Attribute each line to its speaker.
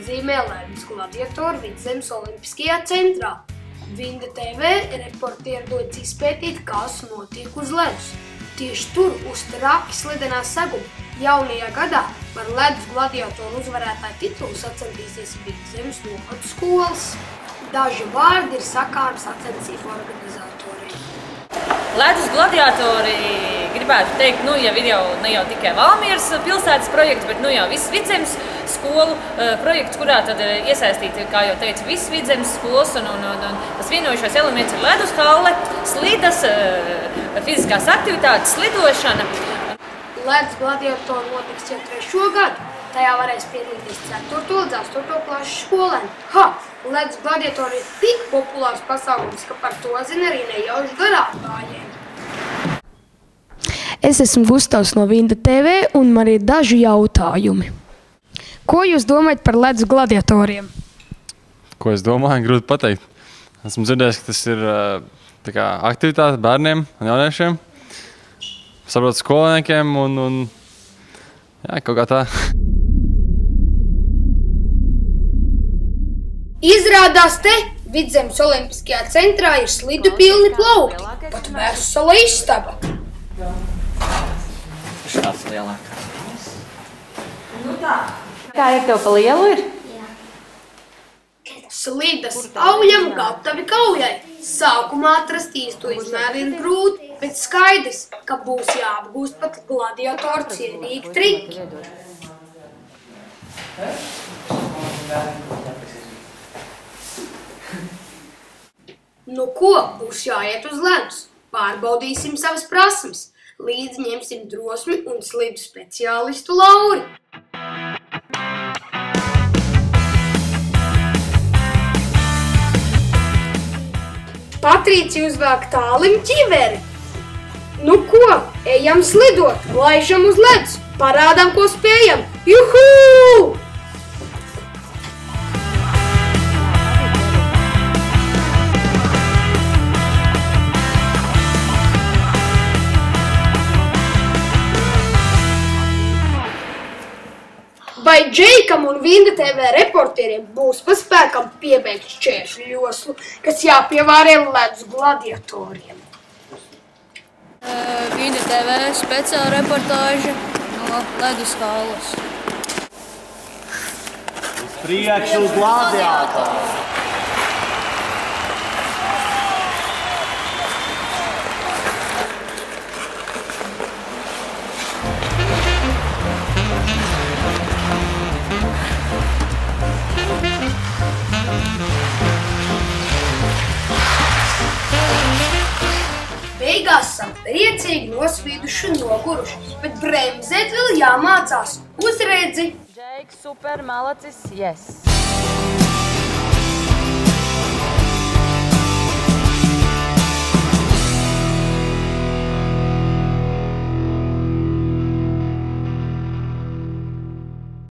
Speaker 1: nozīmē ledus gladiatoru Vidzemes olimpiskajā centrā. Vinda TV reportieri dodas izpētīt, kas notiek uz ledus. Tieši tur, uz traki slidenā seguma, jaunajā gadā par ledus gladiatoru uzvarētāju titulu sacensties Vidzemes novadu skolas. Daži vārdi ir sakāmi sacensību organizatoriem.
Speaker 2: Ledus gladiatori, gribētu teikt, ja ir ne jau tikai Valmieras pilsētas projekts, bet jau viss Vidzemes skolu projekts, kurā tad iesaistīti, kā jau teicu, viss Vidzemes skolas, un tas vienojušos elements ir ledus halle, slidas, fiziskās aktivitātes, slidošana.
Speaker 1: Ledus gladiatori notiks jau 3. gadu. Tajā varēs piedalīties 4. līdz 8. klases skolēni. Ledus gladiatori ir tik populārs pasākums, ka par to zina arī nejauši garākājiem.
Speaker 3: Es esmu Gustavs no Vinda TV un man ir daži jautājumi. Ko jūs domājat par ledus gladiatoriem?
Speaker 4: Ko es domāju, grūti pateikt. Esmu dzirdējis, ka tas ir aktivitāte bērniem un jauniešiem, saprot skolniekiem un kaut kā tā.
Speaker 1: Izrādās te Vidzemes olimpiskajā centrā ir slidu pilni plaukti, pat vesela istaba.
Speaker 2: Šāds lielākais. Kā ir tev pa lielu ir?
Speaker 1: Slidas aujam gatavi kaujai. Sākumā atrast īsto izmēru ir grūti, bet skaidrs, ka būs jāapgūst pat gladiatoru cienīgi triki. Nu ko, būs jāiet uz ledus. Pārbaudīsim savas prasmes. Līdzi ņemsim drosmi un slidu speciālistu Lauri. Patricija uzvelk tālim ķiveri. Nu ko, ejam slidot, laižam uz ledus, parādām, ko spējam. Juhū! Vai Džeikam un Vinda TV reportieriem būs pa spēkam piebeigt šķēršļu joslu, kas jāpievārē ledus gladiatoriem?
Speaker 5: Vinda TV speciāla reportāža no ledus halles.
Speaker 6: Uz priekšu gladiatori!
Speaker 1: Beigās esam priecīgi nosvīduši un noguruši, bet bremzēt vēl jāmācās. Uz redzi!
Speaker 2: Džeiks, super, malacis, yes!